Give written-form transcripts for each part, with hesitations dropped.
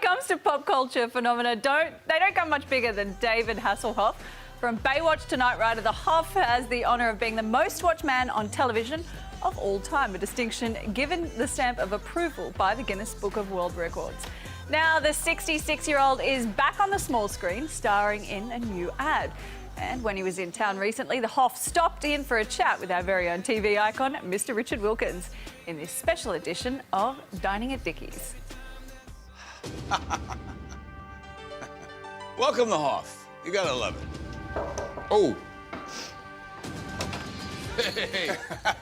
comes to pop culture phenomena, they don't come much bigger than David Hasselhoff. From Baywatch to Knight Rider, the Hoff has the honour of being the most watched man on television of all time, a distinction given the stamp of approval by the Guinness Book of World Records. Now, the 66-year-old is back on the small screen, starring in a new ad. And when he was in town recently, the Hoff stopped in for a chat with our very own TV icon, Mr. Richard Wilkins, in this special edition of Dining at Dickie's. Welcome to Hoff. You gotta love it. Oh. Hey.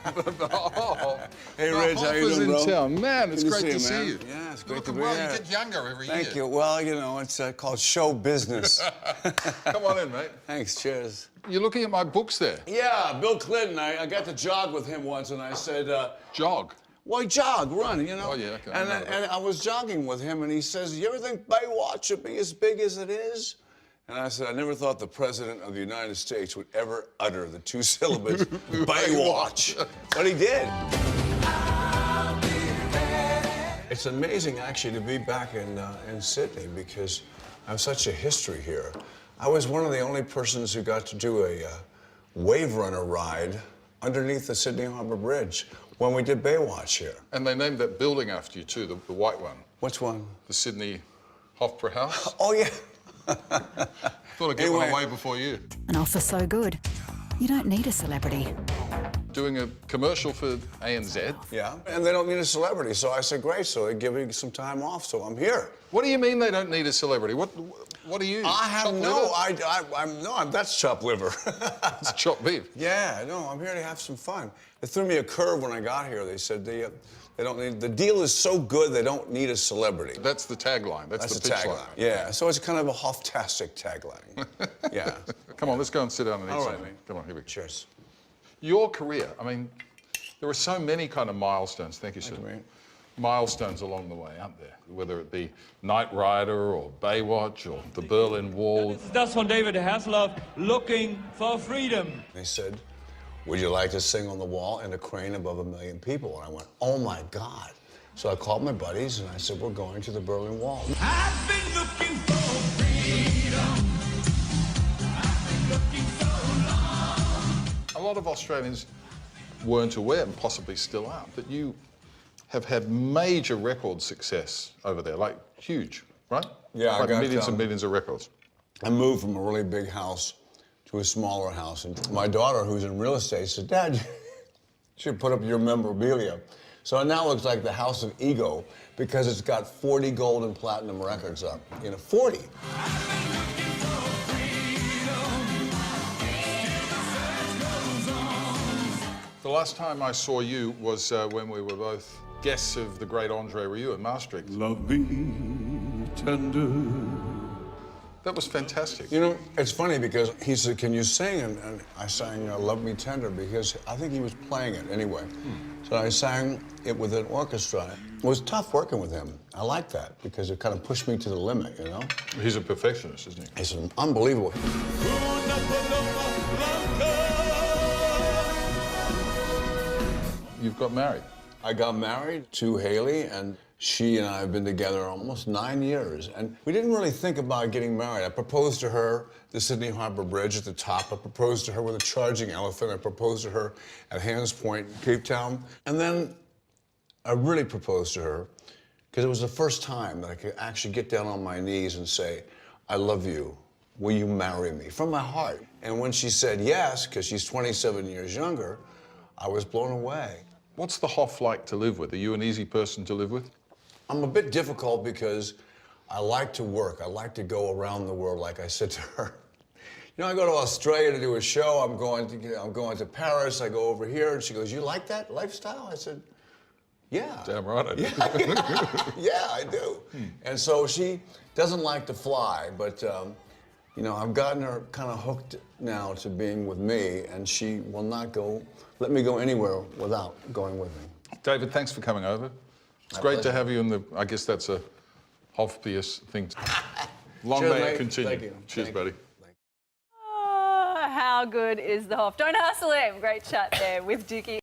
Oh. Hey, Rich, how you doing, bro? In town. Man, it's great to see you. Yeah, it's great to Look, be well, here. you get younger every year. Thank you. Well, you know, it's called show business. Come on in, mate. Thanks, cheers. You're looking at my books there. Yeah, Bill Clinton. I got to jog with him once, and I said... Jog? Well, jog, run, you know? Oh, yeah, okay. And I was jogging with him, and he says, you ever think Baywatch would be as big as it is? And I said, I never thought the President of the United States would ever utter the two syllables, Baywatch. But he did. It's amazing, actually, to be back in Sydney because I have such a history here. I was one of the only persons who got to do a wave runner ride underneath the Sydney Harbour Bridge when we did Baywatch here. And they named that building after you, too, the white one. Which one? The Sydney Hofbräu House. Oh, yeah. Thought I'd get one away before you. An offer so good, you don't need a celebrity. Doing a commercial for ANZ. Yeah, and they don't need a celebrity, so I said, great, so they give me some time off, so I'm here. What do you mean they don't need a celebrity? What are you? I have that's chopped liver. It's chopped beef. Yeah, no, I'm here to have some fun. They threw me a curve when I got here. They said they don't need, the deal is so good they don't need a celebrity. That's the tagline. That's the pitch tagline. line. Yeah, so it's kind of a Hoff-tastic tagline. Yeah. Come on, let's go and sit down and eat All right, something. mate. Come on, here we go. Cheers. Your career, I mean, there are so many kind of milestones, thank you, sir. Milestones along the way, aren't there? Whether it be Knight Rider or Baywatch or the Berlin Wall. That's from David Hasselhoff, looking for freedom. They said, would you like to sing on the wall in a crane above 1 million people? And I went, oh my God. So I called my buddies and I said, we're going to the Berlin Wall. I've been looking for freedom. I've been looking so long. A lot of Australians weren't aware, and possibly still aren't, that you have had major record success over there, like huge, right? Yeah, like I got millions and millions of records. I moved from a really big house to a smaller house, and my daughter, who's in real estate, said, Dad, you should put up your memorabilia. So it now looks like the House of Ego because it's got 40 gold and platinum records up. You know, 40. The last time I saw you was when we were both guests of the great Andre Rieu at Maastricht. Love me tender. That was fantastic. You know, it's funny because he said, can you sing? And I sang Love Me Tender because I think he was playing it anyway. So I sang it with an orchestra. It was tough working with him. I like that because it kind of pushed me to the limit, you know? He's a perfectionist, isn't he? He's unbelievable. You've got married. I got married to Haley, and she and I have been together almost 9 years. And we didn't really think about getting married. I proposed to her at the Sydney Harbour Bridge at the top. I proposed to her with a charging elephant. I proposed to her at Hands Point, Cape Town. And then I really proposed to her because it was the first time that I could actually get down on my knees and say, I love you. Will you marry me? From my heart. And when she said yes, because she's 27 years younger, I was blown away. What's the Hoff like to live with? Are you an easy person to live with? I'm a bit difficult because I like to work. I like to go around the world, like I said to her. You know, I go to Australia to do a show. I'm going to Paris. I go over here, and she goes, "You like that lifestyle?" I said, "Yeah." Damn right I do. Yeah, I do. And so she doesn't like to fly, but you know, I've gotten her kind of hooked now to being with me, and she will not let me go anywhere without going with me. David, thanks for coming over. It's great to have you in the, I guess that's a Hoff-bias thing. Long Cheers, may mate. it continue. Thank you. Cheers, buddy. Oh, how good is the Hoff? Don't hustle him. Great chat there with Dickie.